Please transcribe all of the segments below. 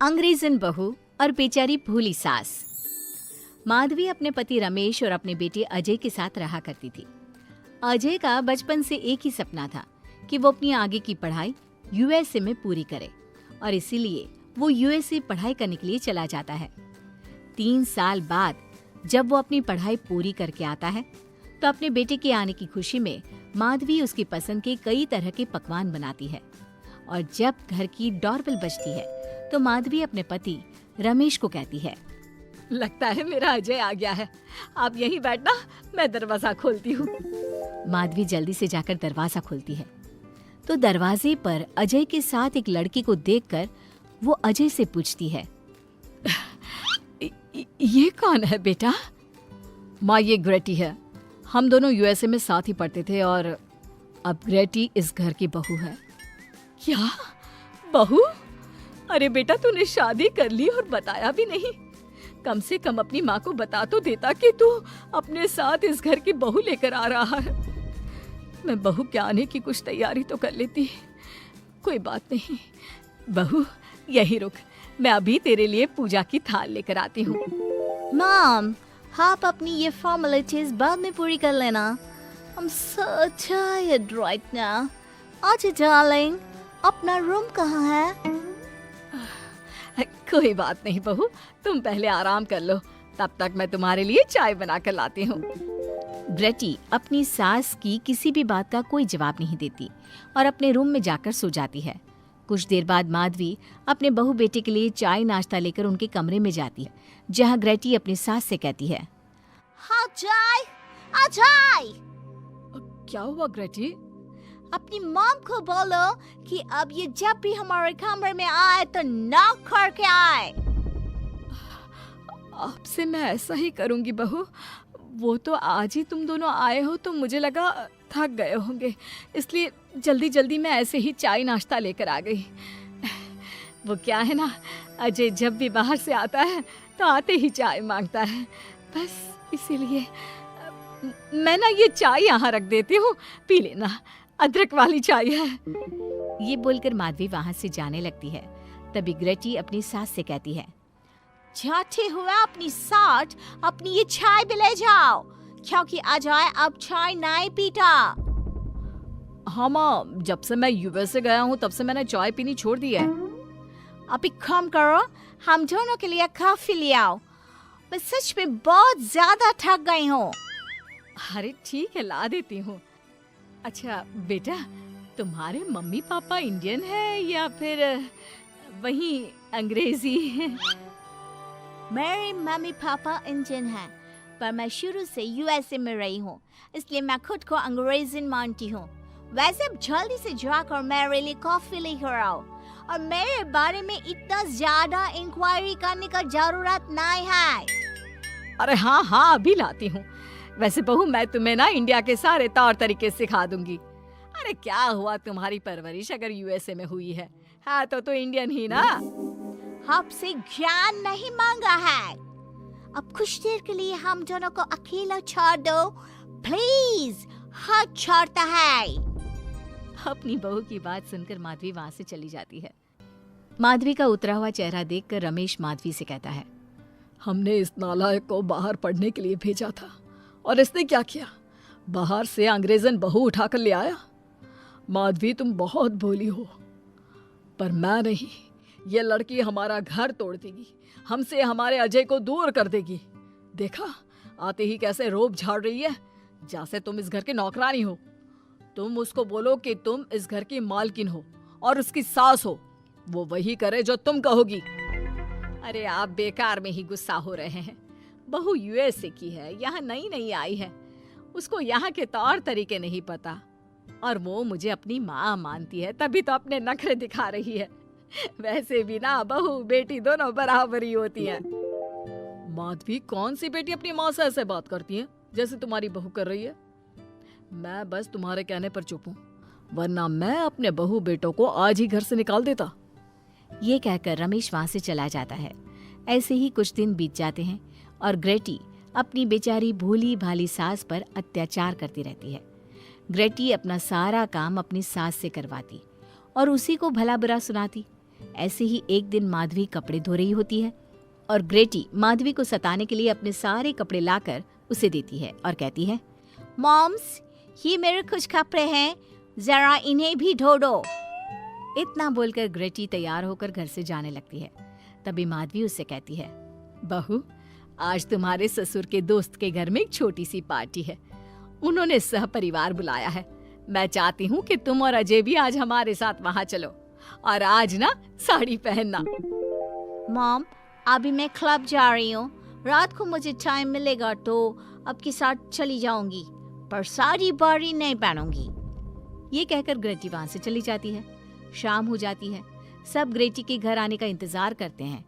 अंग्रेजन बहू और बेचारी भूली सास। माधवी अपने पति रमेश और अपने बेटे अजय के साथ रहा करती थी। अजय का बचपन से एक ही सपना था कि वो अपनी आगे की पढ़ाई यूएसए में पूरी करे और इसीलिए वो यूएसए पढ़ाई करने के लिए चला जाता है। 3 साल बाद जब वो अपनी पढ़ाई पूरी करके आता है तो अपने बेटे के आने की खुशी में माधवी उसकी पसंद के कई तरह के पकवान बनाती है और जब घर की डोरबेल बजती है तो माधवी अपने पति रमेश को कहती है, लगता है मेरा अजय आ गया है, आप यहीं बैठना, मैं दरवाजा खोलती हूँ। माधवी जल्दी से जाकर दरवाजा खोलती है तो दरवाजे पर अजय के साथ एक लड़की को देखकर वो अजय से पूछती है, ये कौन है बेटा? माँ, ये ग्रेटी है। हम दोनों यूएसए में साथ ही पढ़ते थे और अब ग्रेटी इस घर की बहू है। क्या बहू? अरे बेटा, तूने शादी कर ली और बताया भी नहीं। कम से कम अपनी माँ को बता तो देता कि तू अपने साथ इस घर की बहू लेकर आ रहा है। मैं बहू के आने की कुछ तैयारी तो कर लेती। कोई बात नहीं बहू, यही रुक, मैं अभी तेरे लिए पूजा की थाल लेकर आती हूँ। मॉम, आप अपनी ये फॉर्मेलिटीज बाद में पूरी कर लेना। I'm so tired right now. अच्छा डार्लिंग, अपना रूम कहाँ है? कोई बात नहीं बहू, तुम पहले आराम कर लो, तब तक मैं तुम्हारे लिए चाय बना कर लाती हूँ। ग्रेटी अपनी सास की किसी भी बात का कोई जवाब नहीं देती और अपने रूम में जाकर सो जाती है। कुछ देर बाद माधवी अपने बहू बेटे के लिए चाय नाश्ता लेकर उनके कमरे में जाती है, जहाँ ग्रेटी अपनी सास से कहती है, अजय, अजय! क्या हुआ ग्रेटी? अपनी मॉम को बोलो कि अब ये जब भी हमारे कमरे में आए तो नॉक करके आए। आपसे मैं ऐसा ही करूंगी बहू। वो तो आज ही तुम दोनों आए हो तो मुझे लगा थक गए होंगे, इसलिए जल्दी जल्दी मैं ऐसे ही चाय नाश्ता लेकर आ गई। वो क्या है ना, अजय जब भी बाहर से आता है तो आते ही चाय मांगता है, बस इसीलिए मैं ना ये चाय यहाँ रख देती हूँ, पी लेना, अदरक वाली चाय है। ये बोलकर माधवी वहाँ से जाने लगती है। तभी ग्रेटी अपनी सास से कहती है, जाते हुए अपनी साथ अपनी ये चाय भी ले जाओ, क्योंकि अजय अब चाय नहीं पीता। हाँ माँ, जब से मैं यूएसए गया हूँ तब से मैंने चाय पीनी छोड़ दी है। अब एक काम करो, हम दोनों के लिए कॉफी ले आओ, मैं सच में बहुत ज्यादा थक गई हूँ। अरे ठीक है, ला देती हूँ। अच्छा बेटा, तुम्हारे मम्मी पापा इंडियन है या फिर वही अंग्रेजी है? मेरे मम्मी पापा इंडियन हैं, पर मैं शुरू से यूएसए में रही हूँ, इसलिए मैं खुद को अंग्रेज़ी मानती हूँ। वैसे अब जल्दी से जाकर मेरे लिए कॉफी लेकर आओ और मेरे बारे में इतना ज्यादा इंक्वायरी करने का जरूरत नहीं है। अरे हाँ हाँ, अभी लाती हूँ। वैसे बहू, मैं तुम्हें ना इंडिया के सारे तौर तरीके सिखा दूंगी। अरे क्या हुआ, तुम्हारी परवरिश अगर यूएसए में हुई है तो इंडियन ही ना। आपसे ज्ञान नहीं मांगा है, अब कुछ देर के लिए हम दोनों को अकेला छोड़ दो प्लीज, हाथ छोड़ता है। अपनी बहू की बात सुनकर माधवी वहाँ से चली जाती है। माधवी का उतरा हुआ चेहरा देखकर रमेश माधवी से कहता है, हमने इस नालायक को बाहर पढ़ने के लिए भेजा था और इसने क्या किया, बाहर से अंग्रेजन बहू उठाकर ले आया। माधवी, तुम बहुत भोली हो, पर मैं नहीं। ये लड़की हमारा घर तोड़ देगी, हमसे हमारे अजय को दूर कर देगी। देखा, आते ही कैसे रोब झाड़ रही है, जैसे तुम इस घर की नौकरानी हो। तुम उसको बोलो कि तुम इस घर की मालकिन हो और उसकी सास हो, वो वही करे जो तुम कहोगी। अरे आप बेकार में ही गुस्सा हो रहे हैं। बहू यूएसए की है, यहाँ नई नई आई है, उसको यहाँ के तौर तरीके नहीं पता और वो मुझे अपनी माँ मानती है, तभी तो अपने नखरे दिखा रही है। वैसे भी ना बहू बेटी दोनों बराबरी होती है। माधवी, कौन सी बेटी अपनी माँ से ऐसे बात करती है जैसे तुम्हारी बहू कर रही है? मैं बस तुम्हारे कहने पर चुप हूँ, वरना मैं अपने बहू बेटों को आज ही घर से निकाल देता। ये कहकर रमेश वहाँ से चला जाता है। ऐसे ही कुछ दिन बीत जाते हैं और ग्रेटी अपनी बेचारी भोली भाली सास पर अत्याचार करती रहती है। ग्रेटी अपना सारा काम अपनी सास से करवाती और उसी को भला बुरा सुनाती। ऐसे ही एक दिन माधवी कपड़े धो रही होती है और ग्रेटी माधवी को सताने के लिए अपने सारे कपड़े लाकर उसे देती है और कहती है, मॉम्स, ये मेरे कुछ कपड़े हैं, जरा इन्हें भी धो दो। इतना बोलकर ग्रेटी तैयार होकर घर से जाने लगती है। तभी माधवी उससे कहती है, बहू, आज तुम्हारे ससुर के दोस्त के घर में एक छोटी सी पार्टी है। उन्होंने सह परिवार बुलाया है। मैं चाहती हूँ कि तुम और अजय भी आज हमारे साथ वहाँ चलो और आज ना साड़ी पहनना। मॉम, अभी मैं क्लब जा रही हूँ, रात को मुझे टाइम मिलेगा तो आपके साथ चली जाऊंगी, पर साड़ी बारी नहीं पहनूंगी। ये कहकर ग्रेटी वहाँ से चली जाती है। शाम हो जाती है। सब ग्रेटी के घर आने का इंतजार करते हैं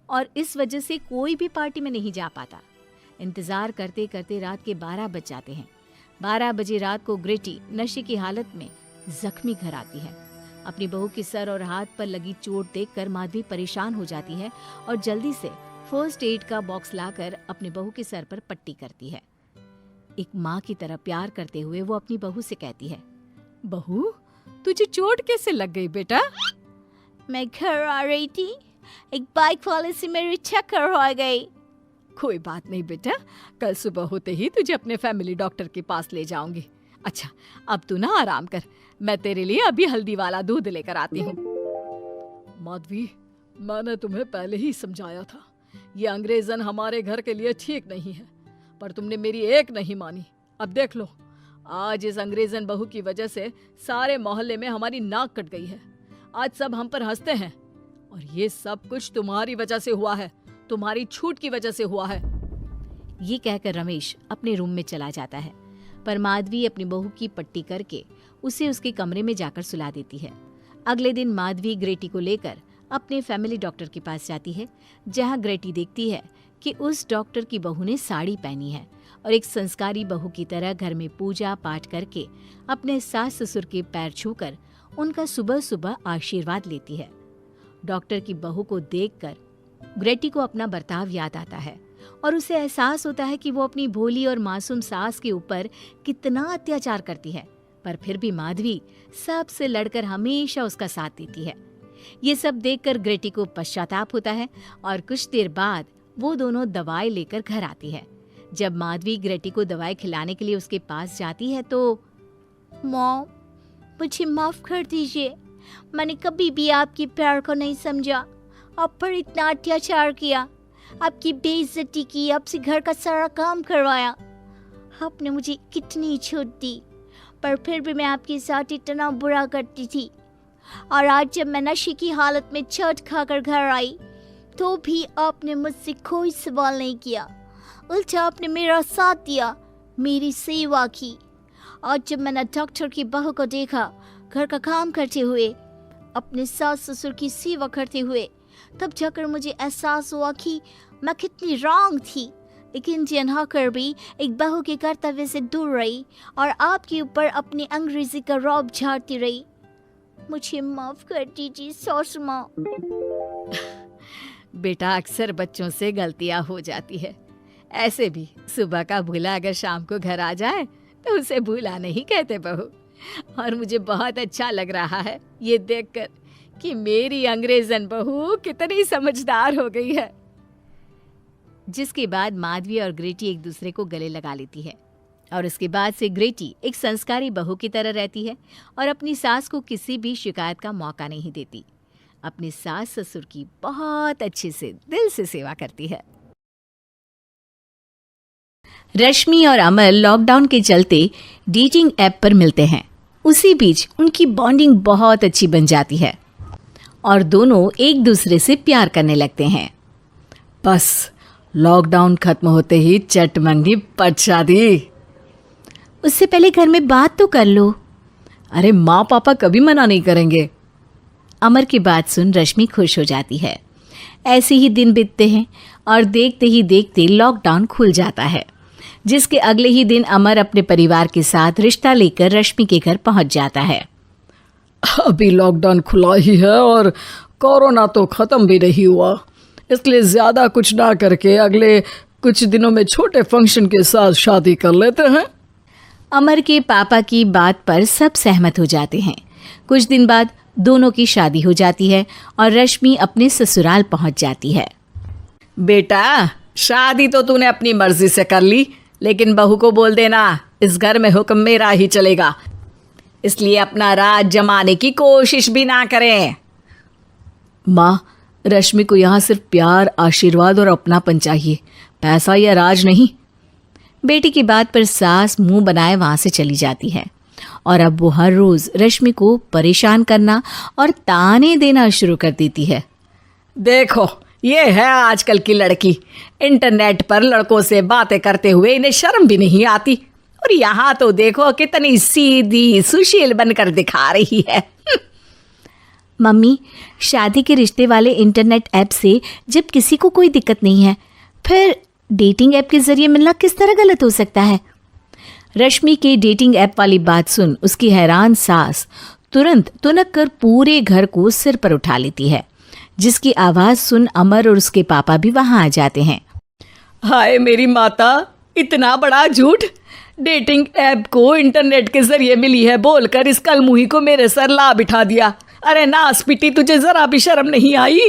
और इस वजह से कोई भी पार्टी में नहीं जा पाता। इंतजार करते करते रात के 12 बज जाते हैं। 12 बजे रात को ग्रेटी नशे की हालत में जख्मी घर आती है। अपनी बहू के सर और हाथ पर लगी चोट देखकर माधवी परेशान हो जाती है और जल्दी से फर्स्ट एड का बॉक्स लाकर अपनी बहू के सर पर पट्टी करती है। एक माँ की तरह प्यार करते हुए वो अपनी बहू से कहती है, बहू, तुझे चोट कैसे लग गई बेटा? मैं घर आ रही थी, एक बाइक वाले से मेरी टक्कर हो गई। कोई बात नहीं बेटा, कल सुबह होते ही तुझे अपने फैमिली डॉक्टर के पास ले जाऊंगी। अच्छा, अब तू ना आराम कर, मैं तेरे लिए अभी हल्दी वाला दूध लेकर आती हूँ। माधवी, मैंने तुम्हें पहले ही समझाया था, ये अंग्रेजन हमारे घर के लिए ठीक नहीं है, पर तुमने मेरी एक नहीं मानी। अब देख लो, आज इस अंग्रेजन बहू की वजह से सारे मोहल्ले में हमारी नाक कट गई है। आज सब हम पर हंसते हैं और ये सब कुछ तुम्हारी वजह से हुआ है, तुम्हारी छूट की वजह से हुआ है। ये कहकर रमेश अपने रूम में चला जाता है, पर माधवी अपनी बहू की पट्टी करके उसे उसके कमरे में जाकर सुला देती है। अगले दिन माधवी ग्रेटी को लेकर अपने फैमिली डॉक्टर के पास जाती है, जहां ग्रेटी देखती है कि उस डॉक्टर की बहू ने साड़ी पहनी है और एक संस्कारी बहू की तरह घर में पूजा पाठ करके अपने सास ससुर के पैर छूकर उनका सुबह सुबह आशीर्वाद लेती है। डॉक्टर की बहू को देखकर ग्रेटी को अपना बर्ताव याद आता है और उसे एहसास होता है कि वो अपनी भोली और मासूम सास के ऊपर कितना अत्याचार करती है, पर फिर भी माधवी सबसे लड़कर हमेशा उसका साथ देती है। ये सब देखकर ग्रेटी को पश्चाताप होता है और कुछ देर बाद वो दोनों दवाई लेकर घर आती है। जब माधवी ग्रेटी को दवाई खिलाने के लिए उसके पास जाती है तो, मॉम, मुझे माफ कर दीजिए, मैंने कभी भी आपके प्यार को नहीं समझा, आप पर इतना अत्याचार किया, आपकी बेइज्जती की, आपसे घर का सारा काम करवाया। आपने मुझे कितनी छूट दी, पर फिर भी मैं आपके साथ इतना बुरा करती थी। और आज जब मैं नशे की हालत में चोट खाकर घर आई तो भी आपने मुझसे कोई सवाल नहीं किया, उल्टा आपने मेरा साथ दिया, मेरी सेवा की। आज जब मैंने डॉक्टर की बहू को देखा घर का काम करते हुए, अपने सास ससुर की सेवा करते हुए, तब जाकर मुझे एहसास हुआ कि मैं कितनी रॉन्ग थी। एक इंडियन होकर भी एक बहू के कर्तव्य से दूर रही और आपके ऊपर अपनी अंग्रेजी का रौब झाड़ती रही। मुझे माफ कर दीजिए सासू माँ। बेटा, अक्सर बच्चों से गलतियां हो जाती है। ऐसे भी सुबह का भूला अगर शाम को घर आ जाए तो उसे भूला नहीं कहते बहू। और मुझे बहुत अच्छा लग रहा है ये देखकर कि मेरी अंग्रेजन बहू कितनी समझदार हो गई है। जिसके बाद माधवी और ग्रेटी एक दूसरे को गले लगा लेती है और उसके बाद से ग्रेटी एक संस्कारी बहू की तरह रहती है और अपनी सास को किसी भी शिकायत का मौका नहीं देती। अपनी सास ससुर की बहुत अच्छे से दिल से सेवा करती है। रश्मि और अमर लॉकडाउन के चलते डेटिंग ऐप पर मिलते हैं। उसी बीच उनकी बॉन्डिंग बहुत अच्छी बन जाती है और दोनों एक दूसरे से प्यार करने लगते हैं। बस लॉकडाउन खत्म होते ही चट मंगी पट शादी। उससे पहले घर में बात तो कर लो। अरे माँ पापा कभी मना नहीं करेंगे। अमर की बात सुन रश्मि खुश हो जाती है। ऐसे ही दिन बीतते हैं और देखते ही देखते लॉकडाउन खुल जाता है, जिसके अगले ही दिन अमर अपने परिवार के साथ रिश्ता लेकर रश्मि के घर पहुंच जाता है। अभी लॉकडाउन खुला ही है और कोरोना तो खत्म भी नहीं हुआ, इसलिए ज्यादा कुछ ना करके अगले कुछ दिनों में छोटे फंक्शन के साथ शादी कर लेते हैं। अमर के पापा की बात पर सब सहमत हो जाते हैं। कुछ दिन बाद दोनों की शादी हो जाती है और रश्मि अपने ससुराल पहुंच जाती है। बेटा, शादी तो तूने अपनी मर्जी से कर ली, लेकिन बहू को बोल देना इस घर में हुक्म मेरा ही चलेगा, इसलिए अपना राज जमाने की कोशिश भी ना करें। माँ, रश्मि को यहाँ सिर्फ प्यार, आशीर्वाद और अपनापन चाहिए, पैसा या राज नहीं। बेटी की बात पर सास मुंह बनाए वहां से चली जाती है और अब वो हर रोज रश्मि को परेशान करना और ताने देना शुरू कर देती है। देखो, ये है आजकल की लड़की, इंटरनेट पर लड़कों से बातें करते हुए इन्हें शर्म भी नहीं आती, और यहाँ तो देखो कितनी सीधी सुशील बनकर दिखा रही है। मम्मी, शादी के रिश्ते वाले इंटरनेट ऐप से जब किसी को कोई दिक्कत नहीं है, फिर डेटिंग ऐप के जरिए मिलना किस तरह गलत हो सकता है? रश्मि के डेटिंग ऐप वाली बात सुन उसकी हैरान सास तुरंत तुनक कर पूरे घर को सिर पर उठा लेती है, जिसकी आवाज सुन अमर और उसके पापा भी वहां आ जाते हैं। हाय मेरी माता, इतना बड़ा झूठ! डेटिंग ऐप को इंटरनेट के जरिए मिली है बोलकर इस कलमुही को मेरे सर ला बिठा दिया। अरे नास पिटी, तुझे जरा भी शर्म नहीं आई?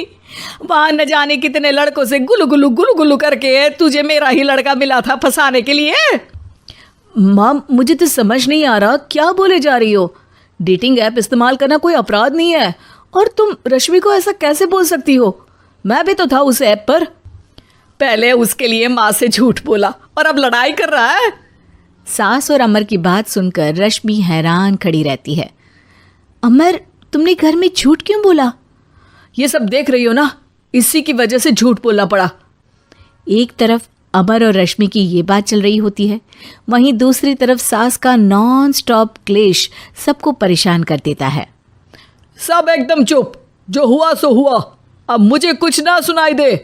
वहां न जाने कितने लड़कों से गुलु गुलु करके तुझे मेरा ही लड़का मिला था फंसाने के लिए। माँ, मुझे तो समझ नहीं आ रहा क्या बोले जा रही हो। डेटिंग ऐप इस्तेमाल करना कोई अपराध नहीं है, और तुम रश्मि को ऐसा कैसे बोल सकती हो? मैं भी तो था उस ऐप पर। पहले उसके लिए माँ से झूठ बोला और अब लड़ाई कर रहा है। सास और अमर की बात सुनकर रश्मि हैरान खड़ी रहती है। अमर, तुमने घर में झूठ क्यों बोला? ये सब देख रही हो ना, इसी की वजह से झूठ बोलना पड़ा। एक तरफ अमर और रश्मि की ये बात चल रही होती है, वहीं दूसरी तरफ सास का नॉन स्टॉप क्लेश सबको परेशान कर देता है। सब एकदम चुप, जो हुआ सो हुआ, अब मुझे कुछ ना सुनाई दे।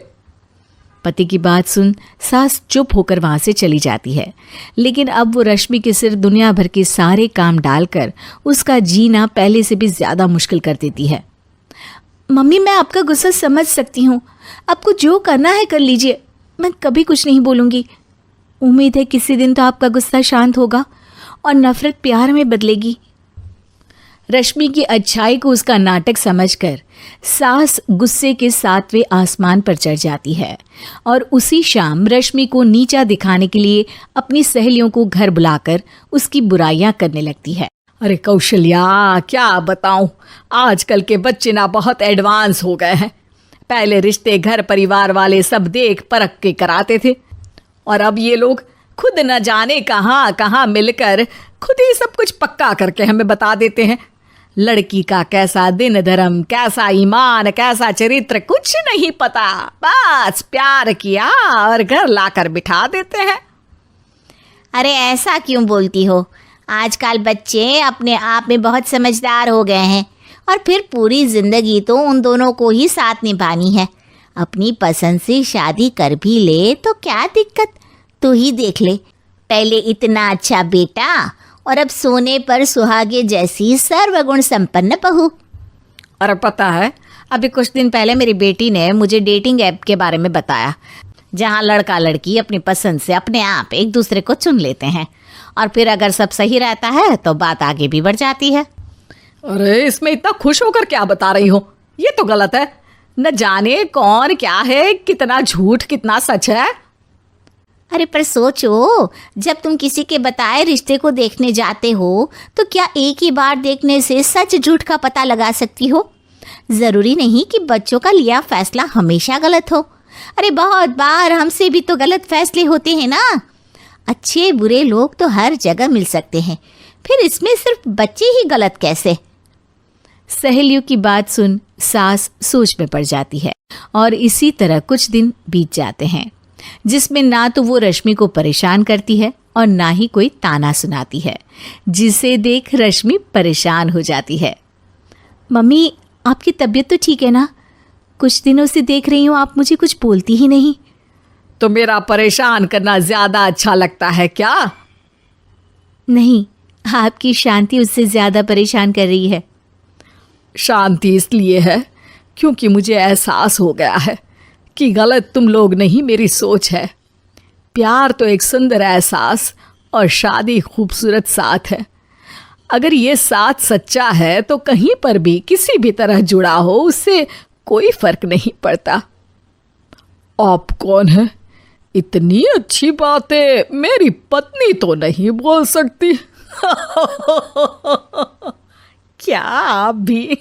पति की बात सुन सास चुप होकर वहां से चली जाती है, लेकिन अब वो रश्मि के सिर दुनिया भर के सारे काम डालकर उसका जीना पहले से भी ज्यादा मुश्किल कर देती है। मम्मी, मैं आपका गुस्सा समझ सकती हूँ, आपको जो करना है कर लीजिए, मैं कभी कुछ नहीं बोलूँगी। उम्मीद है किसी दिन तो आपका गुस्सा शांत होगा और नफरत प्यार में बदलेगी। रश्मि की अच्छाई को उसका नाटक समझकर सास गुस्से के 7वें आसमान पर चढ़ जाती है और उसी शाम रश्मि को नीचा दिखाने के लिए अपनी सहेलियों को घर बुलाकर उसकी बुराइयां करने लगती है। अरे कौशल्या, क्या बताऊं, आजकल के बच्चे ना बहुत एडवांस हो गए हैं। पहले रिश्ते घर परिवार वाले सब देख परख के कराते थे, और अब ये लोग खुद न जाने कहाँ कहाँ मिलकर खुद ही सब कुछ पक्का करके हमें बता देते हैं। लड़की का कैसा दिन धर्म, कैसा ईमान, कैसा चरित्र कुछ नहीं पता, बस प्यार किया और घर लाकर बिठा देते हैं। अरे ऐसा क्यों बोलती हो? आजकल बच्चे अपने आप में बहुत समझदार हो गए हैं, और फिर पूरी जिंदगी तो उन दोनों को ही साथ निभानी है। अपनी पसंद से शादी कर भी ले तो क्या दिक्कत, तू ही देख ले, पहले इतना अच्छा बेटा और अब सोने पर सुहागे जैसी सर्वगुण संपन्न बहू। और पता है, अभी कुछ दिन पहले मेरी बेटी ने मुझे डेटिंग ऐप के बारे में बताया, जहां लड़का लड़की अपनी पसंद से अपने आप एक दूसरे को चुन लेते हैं, और फिर अगर सब सही रहता है तो बात आगे भी बढ़ जाती है। अरे इसमें इतना खुश होकर क्या बता रही हो? ये तो गलत है। न जाने कौन क्या है, कितना झूठ कितना सच है। अरे पर सोचो, जब तुम किसी के बताए रिश्ते को देखने जाते हो तो क्या एक ही बार देखने से सच झूठ का पता लगा सकती हो? ज़रूरी नहीं कि बच्चों का लिया फैसला हमेशा गलत हो। अरे बहुत बार हमसे भी तो गलत फैसले होते हैं ना। अच्छे बुरे लोग तो हर जगह मिल सकते हैं, फिर इसमें सिर्फ बच्चे ही गलत कैसे? सहेलियों की बात सुन सास सोच में पड़ जाती है, और इसी तरह कुछ दिन बीत जाते हैं, जिसमें ना तो वो रश्मि को परेशान करती है और ना ही कोई ताना सुनाती है, जिसे देख रश्मि परेशान हो जाती है। मम्मी, आपकी तबीयत तो ठीक है ना? कुछ दिनों से देख रही हूँ आप मुझे कुछ बोलती ही नहीं। तो मेरा परेशान करना ज्यादा अच्छा लगता है क्या? नहीं, आपकी शांति उससे ज्यादा परेशान कर रही है। शांति इसलिए है क्योंकि मुझे एहसास हो गया है कि गलत तुम लोग नहीं, मेरी सोच है। प्यार तो एक सुंदर एहसास और शादी खूबसूरत साथ है। अगर ये साथ सच्चा है तो कहीं पर भी किसी भी तरह जुड़ा हो उससे कोई फर्क नहीं पड़ता। आप कौन है? इतनी अच्छी बातें मेरी पत्नी तो नहीं बोल सकती। क्या आप भी?